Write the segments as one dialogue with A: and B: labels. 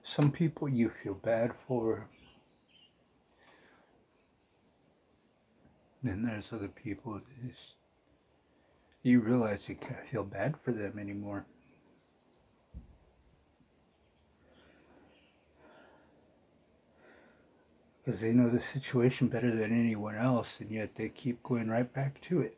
A: Some people you feel bad for, then there's other people just, you realize you can't feel bad for them anymore. Because they know the situation better than anyone else, and yet they keep going right back to it.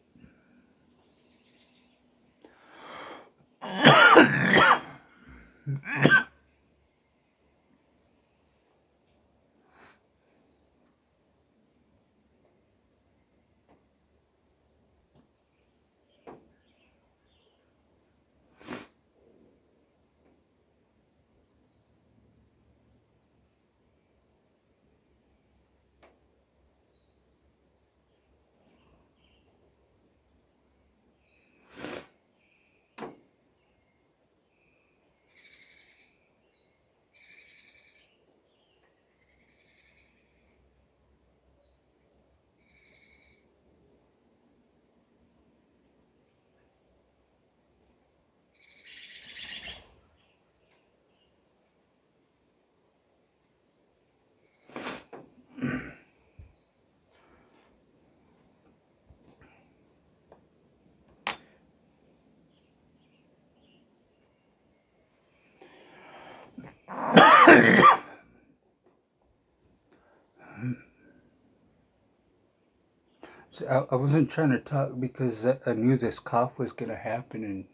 A: So I wasn't trying to talk because I knew this cough was going to happen, and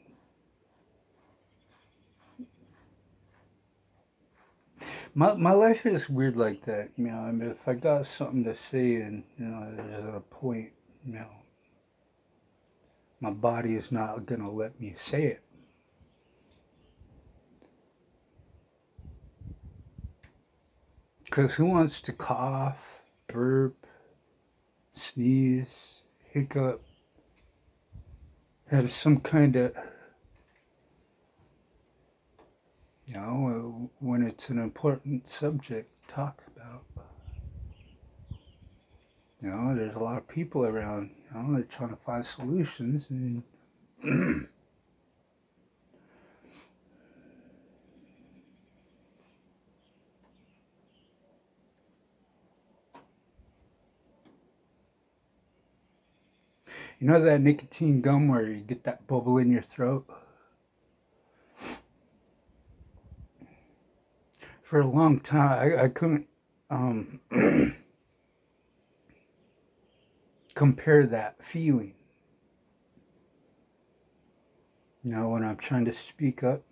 A: my life is weird like that. You know, I mean, if I got something to say and, you know, there's a point, you know, my body is not going to let me say it. Because who wants to cough, burp, sneeze, hiccup, have some kind of, you know, when it's an important subject to talk about. You know, there's a lot of people around, you know, they're trying to find solutions, and you know that nicotine gum where you get that bubble in your throat? For a long time, I couldn't compare that feeling. You know, when I'm trying to speak up.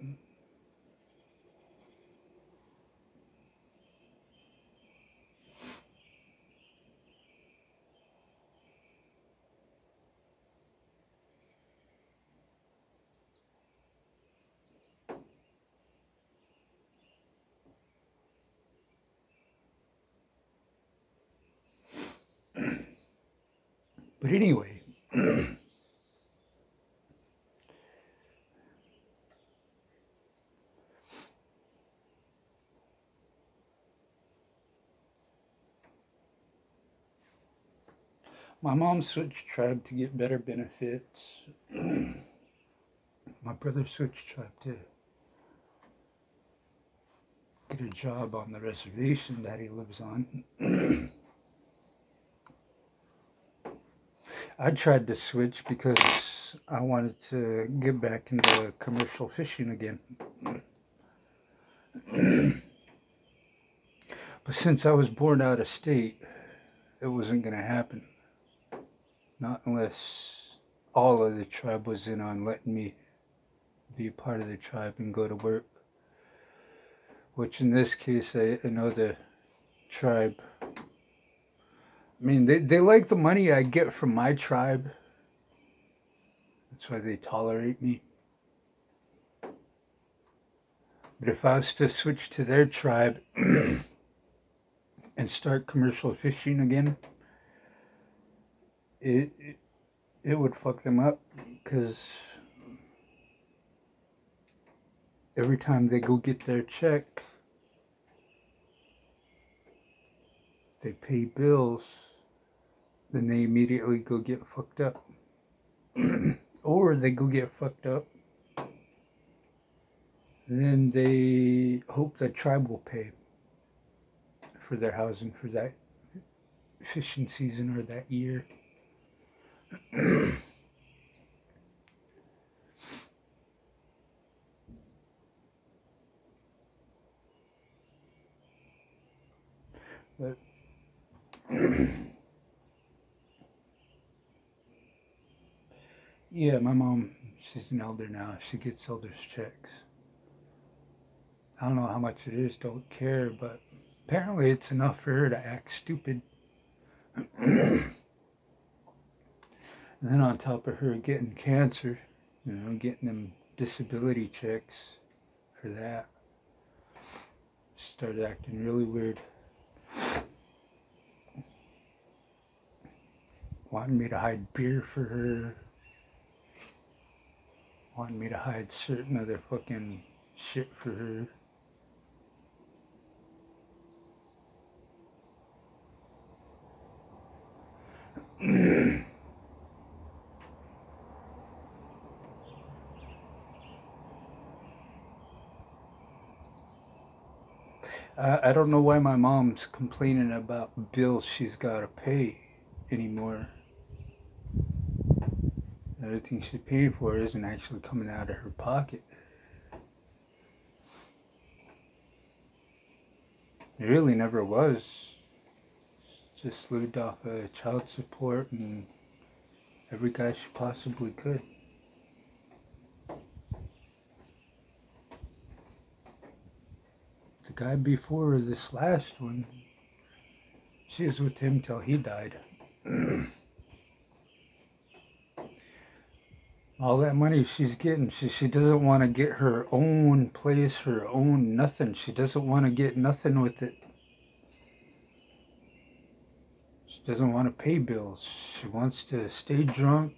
A: But anyway, my mom switched tribe to get better benefits. My brother switched tribe to get a job on the reservation that he lives on. I tried to switch because I wanted to get back into commercial fishing again. But since I was born out of state, it wasn't going to happen. Not unless all of the tribe was in on letting me be a part of the tribe and go to work. Which in this case, I know the tribe. I mean, they like the money I get from my tribe. That's why they tolerate me. But if I was to switch to their tribe and start commercial fishing again, it would fuck them up, because every time they go get their check, they pay bills, then they immediately go get fucked up. Or they go get fucked up, and then they hope the tribe will pay for their housing for that fishing season or that year. But yeah, my mom, she's an elder now. She gets elder's checks. I don't know how much it is, don't care, but apparently it's enough for her to act stupid. And then on top of her getting cancer, getting them disability checks for that, she started acting really weird. Wanting me to hide beer for her. Wanting me to hide certain other fucking shit for her. I don't know why my mom's complaining about bills she's got to pay anymore. Everything she's paying for isn't actually coming out of her pocket. It really never was. Just lived off of child support and every guy she possibly could. The guy before this last one, she was with him till he died. All that money she's getting, she doesn't want to get her own place, her own nothing. She doesn't want to get nothing with it. She doesn't want to pay bills. She wants to stay drunk,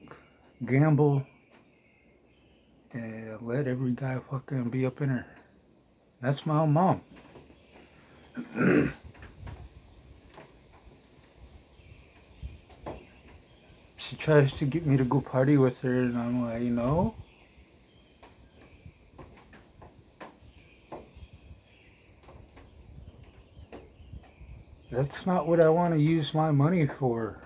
A: gamble, and let every guy fucking be up in her. That's my own mom. She tries to get me to go party with her, and I'm like, no. That's not what I want to use my money for.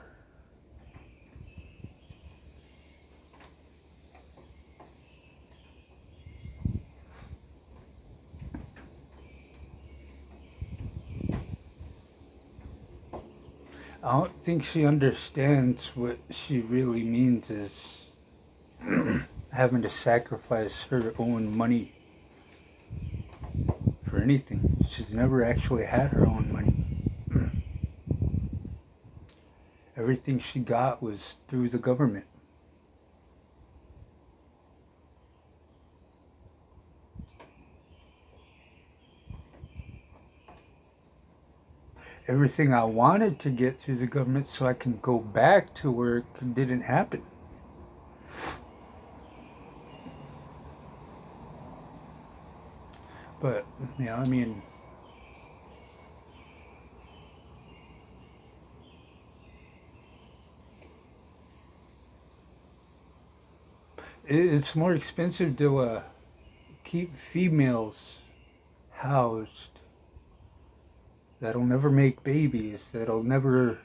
A: I don't think she understands what she really means is having to sacrifice her own money for anything. She's never actually had her own money. Everything she got was through the government. Everything I wanted to get through the government so I can go back to work didn't happen. But, I mean, it's more expensive to keep females housed that'll never make babies, that'll never,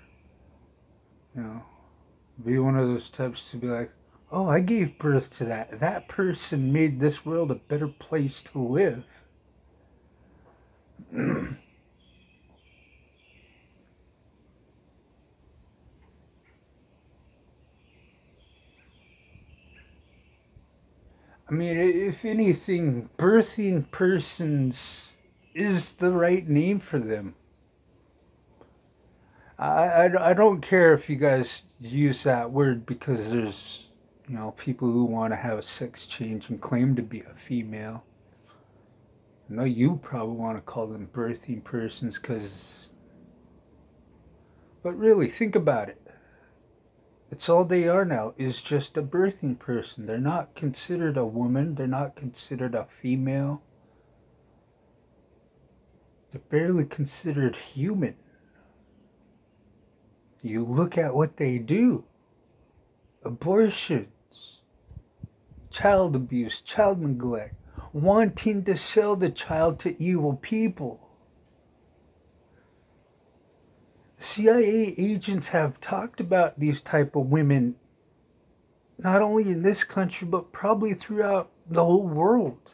A: be one of those types to be like, oh, I gave birth to that. That person made this world a better place to live. I mean, if anything, birthing persons is the right name for them. I don't care if you guys use that word because there's, people who want to have a sex change and claim to be a female. I know you probably want to call them birthing persons because, but really, think about it. It's all they are now is just a birthing person. They're not considered a woman. They're not considered a female. They're barely considered human. You look at what they do: abortions, child abuse, child neglect, wanting to sell the child to evil people. CIA agents have talked about these type of women not only in this country but probably throughout the whole world.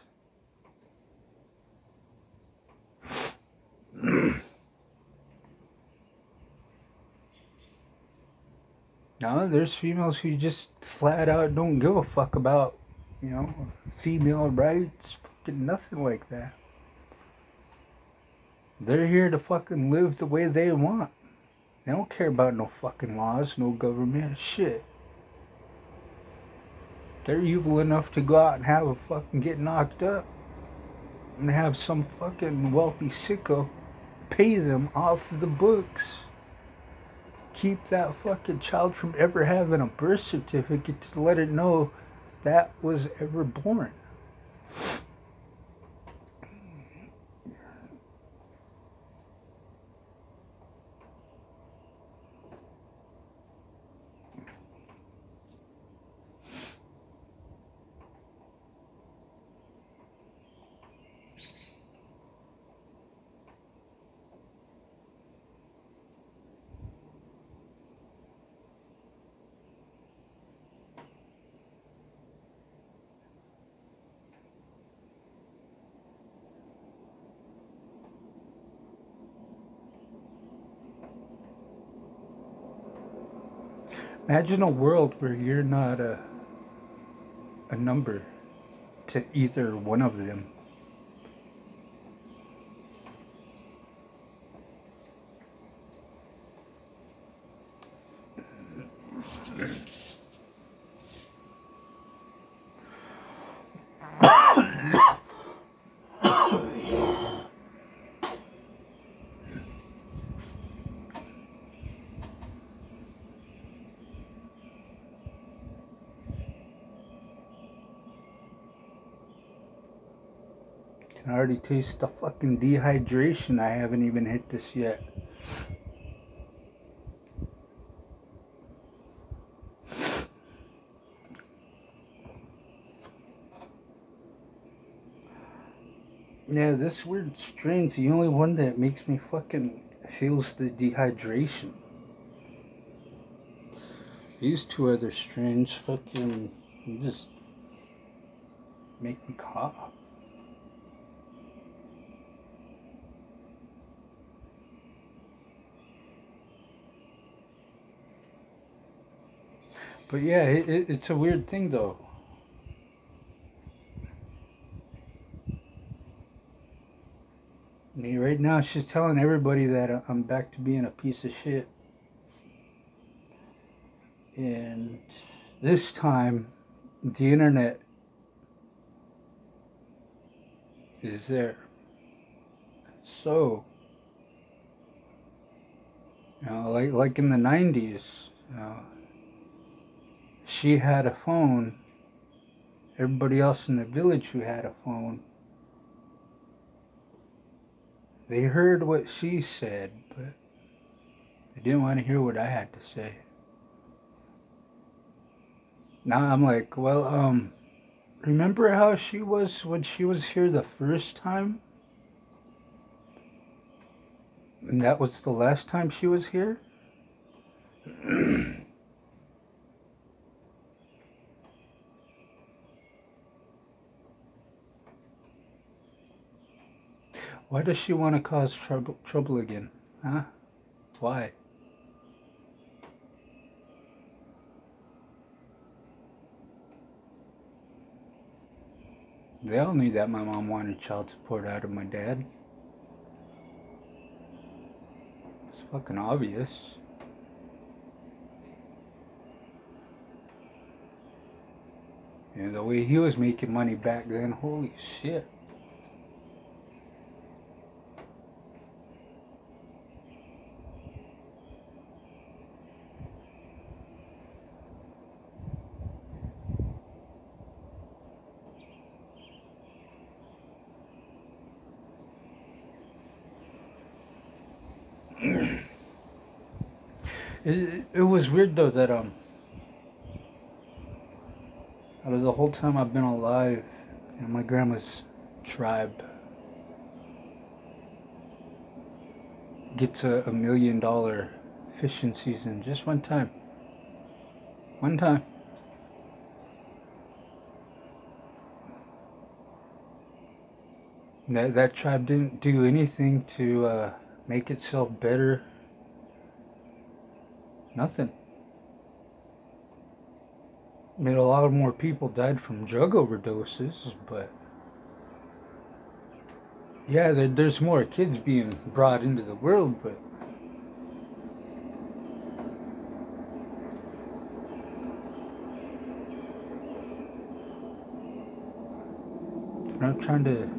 A: Now, there's females who just flat out don't give a fuck about, female rights, fucking nothing like that. They're here to fucking live the way they want. They don't care about no fucking laws, no government, shit. They're evil enough to go out and have a fucking get knocked up and have some fucking wealthy sicko pay them off the books. Keep that fucking child from ever having a birth certificate to let it know that was ever born. Imagine a world where you're not a number to either one of them. I can already taste the fucking dehydration. I haven't even hit this yet. Yeah, this weird strain's the only one that makes me fucking feels the dehydration. These two other strains fucking just make me cough. But yeah, it's a weird thing though. I mean, right now she's telling everybody that I'm back to being a piece of shit. And this time, the internet is there. So, like in the 90s, she had a phone. Everybody else in the village who had a phone, they heard what she said, but they didn't want to hear what I had to say. Now I'm like, well, remember how she was when she was here the first time? And that was the last time she was here? Why does she want to cause trouble again? Huh? Why? They all knew that my mom wanted child support out of my dad. It's fucking obvious. And the way he was making money back then, holy shit. It was weird though that out of the whole time I've been alive, you know, my grandma's tribe gets $1 million fishing season just one time. One time. That tribe didn't do anything to make itself better. Nothing. I mean, a lot more people died from drug overdoses, but yeah, there's more kids being brought into the world, but they're not trying to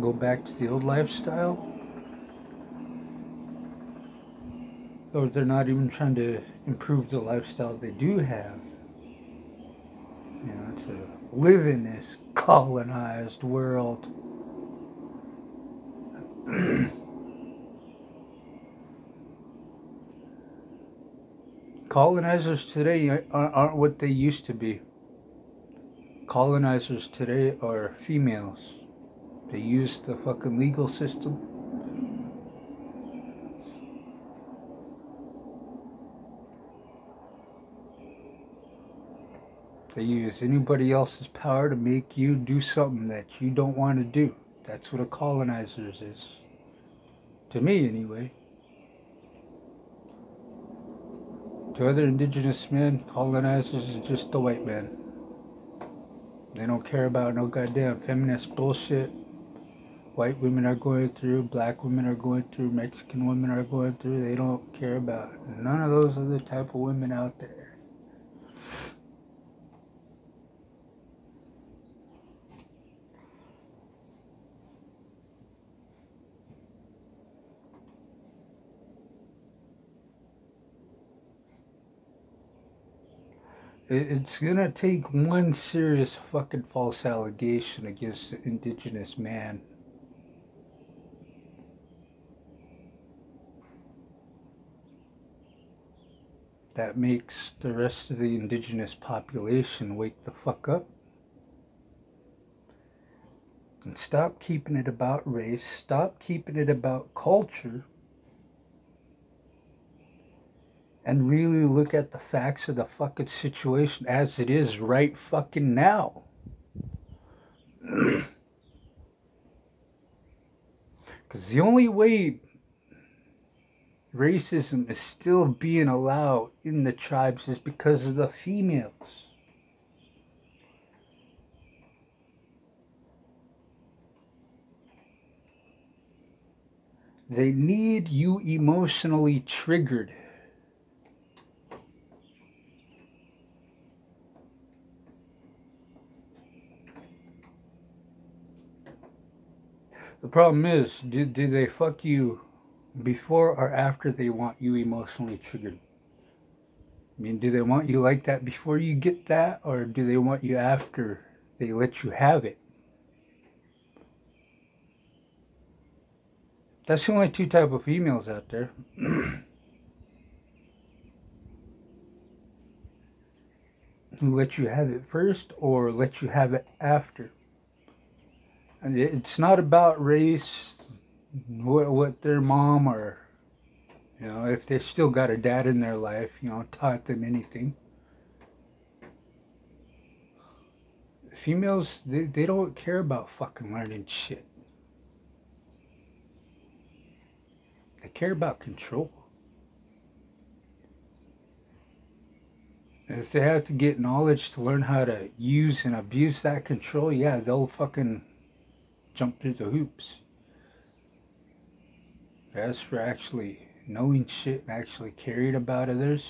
A: go back to the old lifestyle. Or they're not even trying to improve the lifestyle they do have. You know, to live in this colonized world. Colonizers today aren't what they used to be. Colonizers today are females. They use the fucking legal system. They use anybody else's power to make you do something that you don't want to do. That's what a colonizer is. To me, anyway. To other indigenous men, colonizers is just the white man. They don't care about no goddamn feminist bullshit. White women are going through, black women are going through, Mexican women are going through. They don't care about it. None of those are the type of women out there. It's gonna take one serious fucking false allegation against the indigenous man. That makes the rest of the indigenous population wake the fuck up. And stop keeping it about race, stop keeping it about culture, and really look at the facts of the fucking situation as it is right fucking now. Because the only way racism is still being allowed in the tribes is because of the females. They need you emotionally triggered. The problem is, do they fuck you before or after they want you emotionally triggered? I mean, do they want you like that before you get that, or do they want you after they let you have it? That's the only two type of females out there. Who let you have it first or let you have it after. And it's not about race, what their mom or, you know, if they still got a dad in their life, you know, taught them anything. Females, they don't care about fucking learning shit. They care about control. And if they have to get knowledge to learn how to use and abuse that control, yeah, they'll fucking jump through the hoops. As for actually knowing shit and actually caring about others,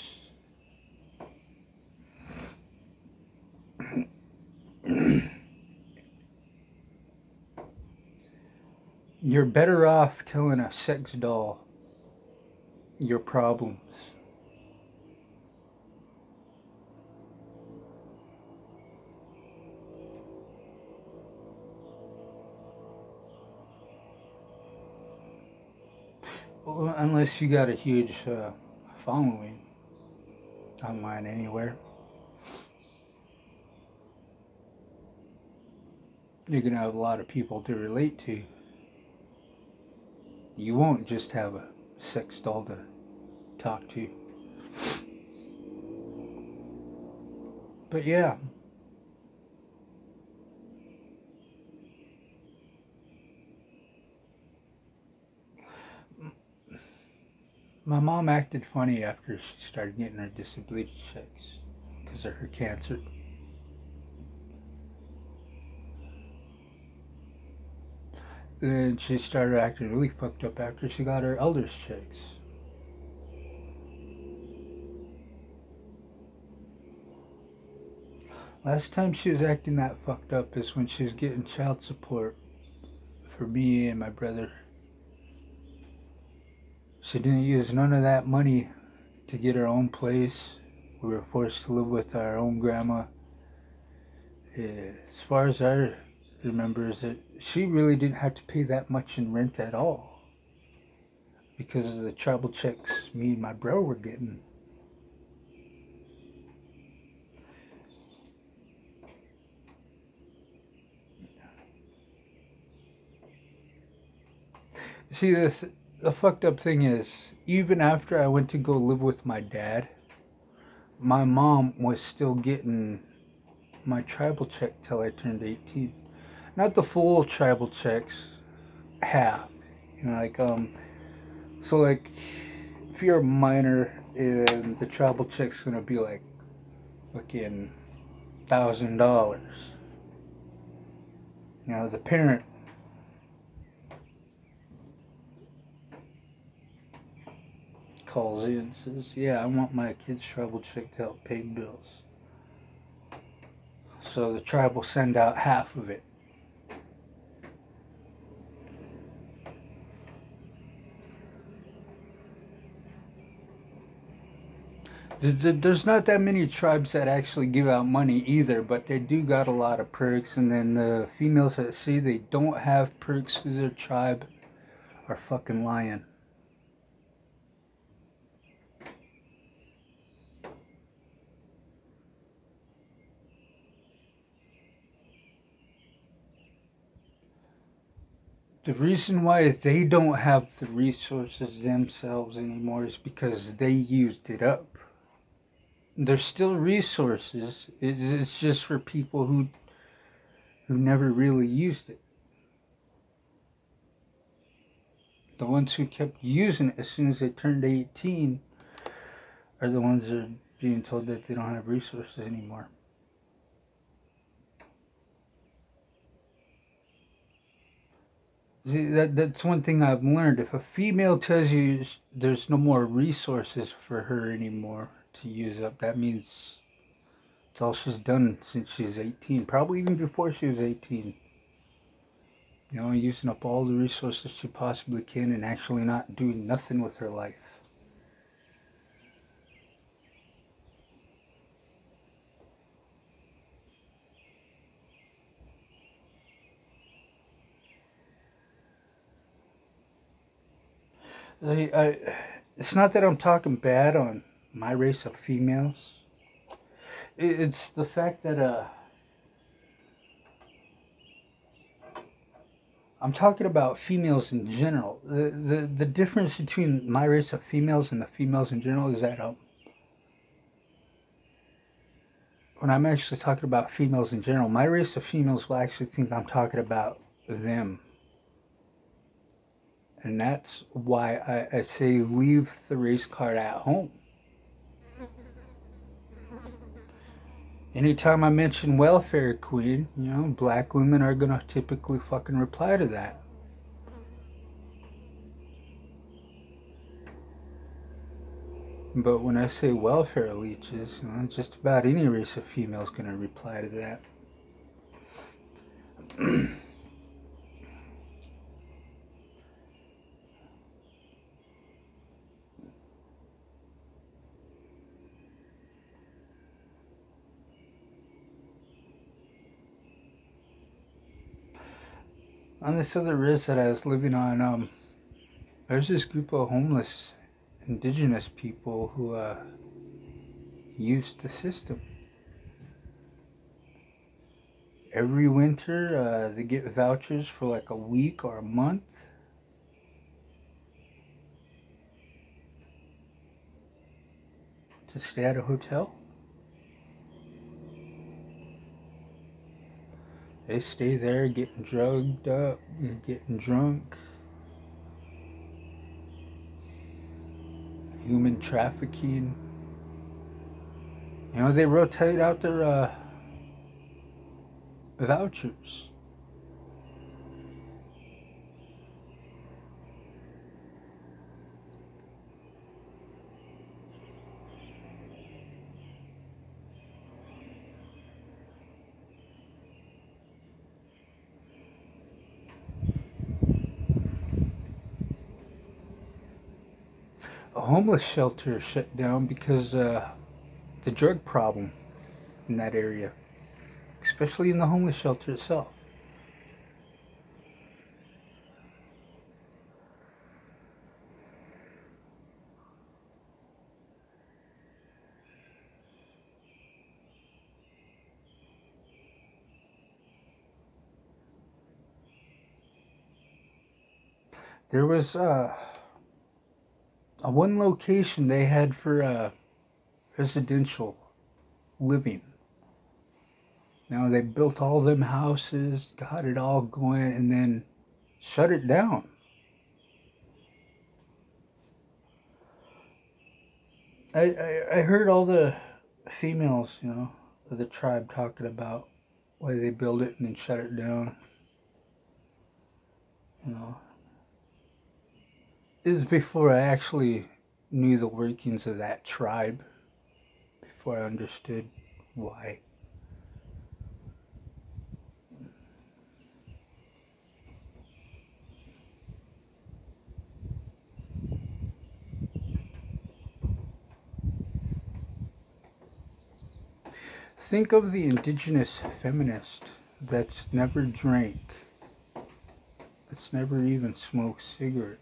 A: you're better off telling a sex doll your problems. Well, unless you got a huge following online anywhere. You're going to have a lot of people to relate to. You won't just have a sex doll to talk to. But yeah. My mom acted funny after she started getting her disability checks because of her cancer. Then she started acting really fucked up after she got her elders checks. Last time she was acting that fucked up is when she was getting child support for me and my brother. She didn't use none of that money to get her own place. We were forced to live with our own grandma. As far as I remember, is that she really didn't have to pay that much in rent at all because of the travel checks me and my bro were getting. See, the fucked up thing is, even after I went to go live with my dad, my mom was still getting my tribal check till I turned 18. Not the full tribal checks, half. You know, like, so like, if you're a minor, and the tribal check's gonna be like, fucking $1,000. You know, the parent calls in and says, yeah, I want my kid's tribal check to help pay bills. So the tribe will send out half of it. There's not that many tribes that actually give out money either, but they do got a lot of perks. And then the females that say they don't have perks through their tribe are fucking lying. The reason why they don't have the resources themselves anymore is because they used it up. There's still resources. It's just for people who never really used it. The ones who kept using it as soon as they turned 18 are the ones that are being told that they don't have resources anymore. See, that's one thing I've learned. If a female tells you there's no more resources for her anymore to use up, that means it's all she's done since she's 18. Probably even before she was 18. You know, using up all the resources she possibly can and actually not doing nothing with her life. It's not that I'm talking bad on my race of females. It's the fact that I'm talking about females in general. The difference between my race of females and the females in general is that when I'm actually talking about females in general, my race of females will actually think I'm talking about them. And that's why I say leave the race card at home. Anytime I mention welfare queen, black women are gonna typically fucking reply to that. But when I say welfare leeches, just about any race of females gonna reply to that. On this other ridge that I was living on, there's this group of homeless indigenous people who used the system. Every winter, they get vouchers for like a week or a month. To stay at a hotel. They stay there getting drugged up, getting drunk, human trafficking. They rotate out their vouchers. A homeless shelter shut down because the drug problem in that area, especially in the homeless shelter itself. There was a one location they had for residential living. They built all them houses, got it all going, and then shut it down. I heard all the females, of the tribe talking about why they built it and then shut it down. It was before I actually knew the workings of that tribe, before I understood why. Think of the indigenous feminist that's never drank, that's never even smoked cigarettes.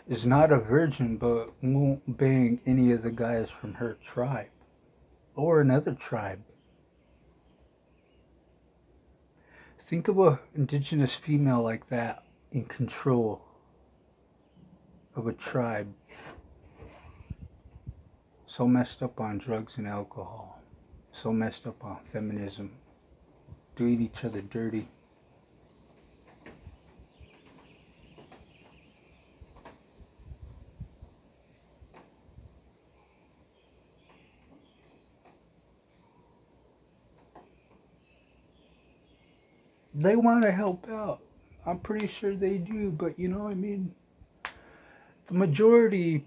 A: Is not a virgin, but won't bang any of the guys from her tribe or another tribe. Think of an indigenous female like that in control of a tribe so messed up on drugs and alcohol, so messed up on feminism, doing each other dirty. They want to help out. I'm pretty sure they do, but the majority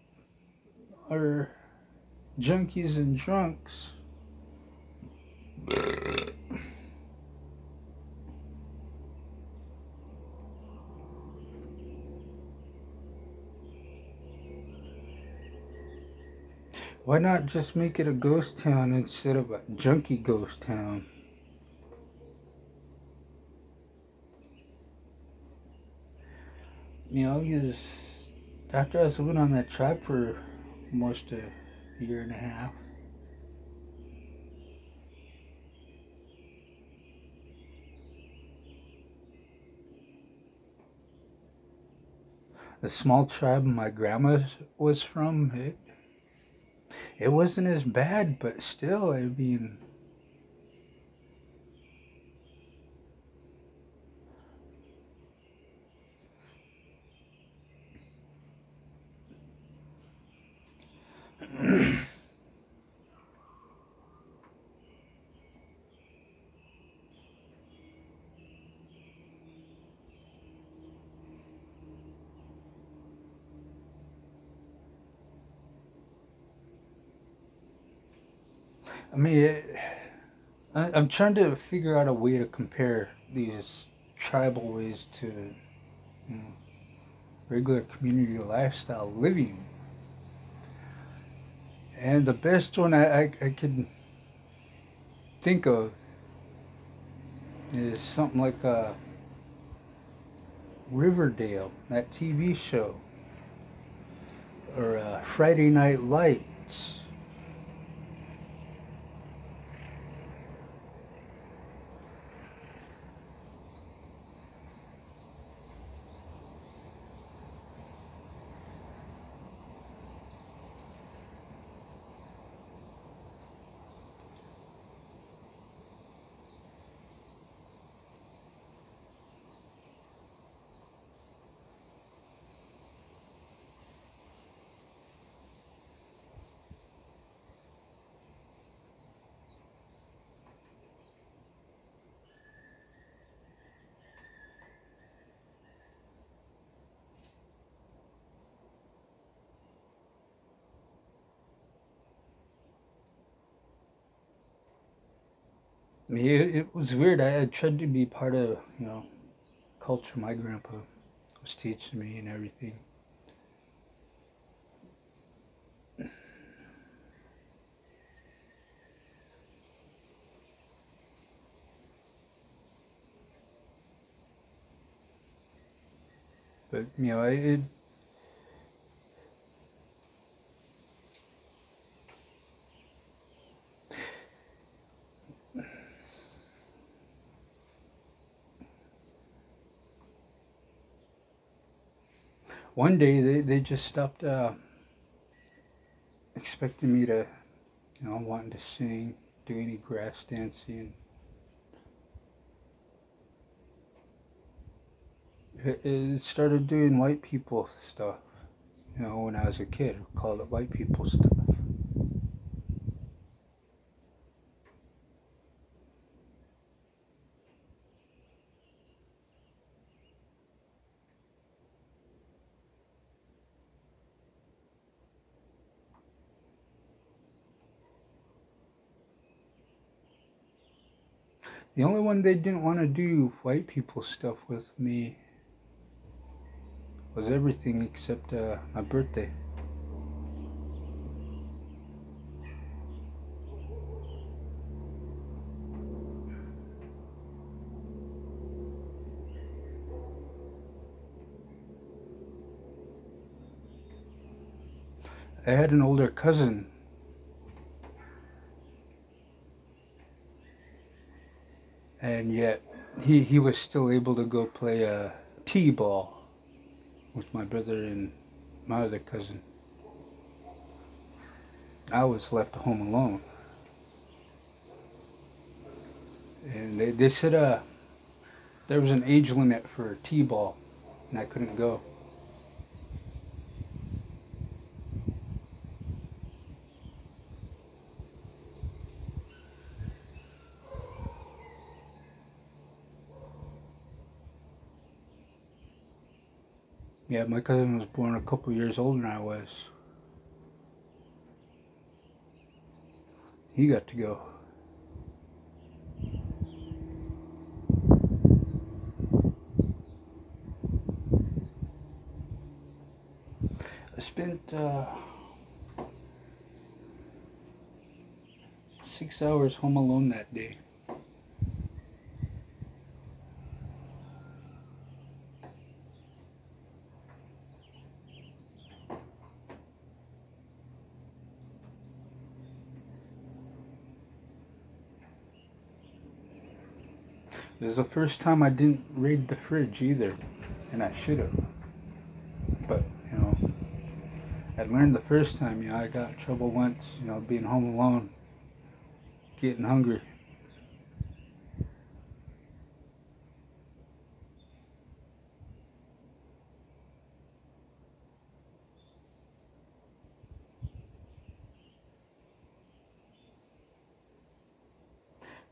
A: are junkies and drunks. Why not just make it a ghost town instead of a junkie ghost town? Because after I was living on that tribe for almost a year and a half, the small tribe my grandma was from, it wasn't as bad, but still, I mean, I'm trying to figure out a way to compare these tribal ways to, you know, regular community lifestyle living. And the best one I can think of is something like Riverdale, that TV show, or Friday Night Lights. I mean, it was weird. I tried to be part of, culture my grandpa was teaching me and everything. But, one day they just stopped expecting me to, wanting to sing, do any grass dancing. It started doing white people stuff. When I was a kid, we called it white people stuff. The only one they didn't want to do white people stuff with me was everything except my birthday. I had an older cousin, and yet he was still able to go play a t-ball with my brother and my other cousin. I was left home alone. And they said there was an age limit for t-ball, and I couldn't go. Yeah, my cousin was born a couple years older than I was. He got to go. I spent 6 hours home alone that day. It was the first time I didn't raid the fridge either, and I should have. But, I learned the first time, I got in trouble once, being home alone, getting hungry.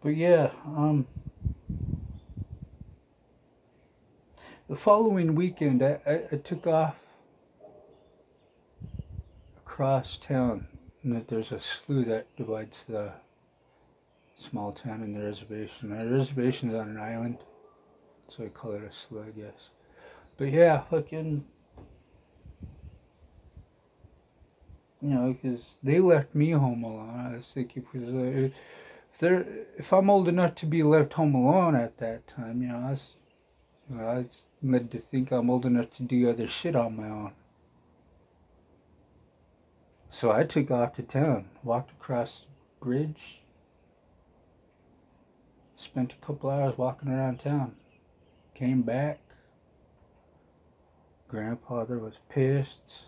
A: But yeah, the following weekend, I took off across town, and that there's a slough that divides the Small town in the reservation. The reservation's on an island, so I call it a slough, I guess. But yeah, fucking, you know, because they left me home alone. I was thinking, if I'm old enough to be left home alone at that time, I was led to think I'm old enough to do other shit on my own. So I took off to town, walked across the bridge, spent a couple hours walking around town, came back. Grandfather was pissed.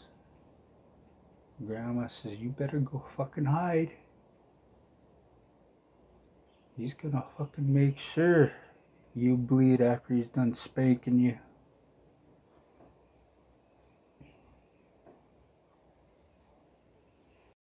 A: Grandma says, "You better go fucking hide. He's gonna fucking make sure you bleed after he's done spanking you."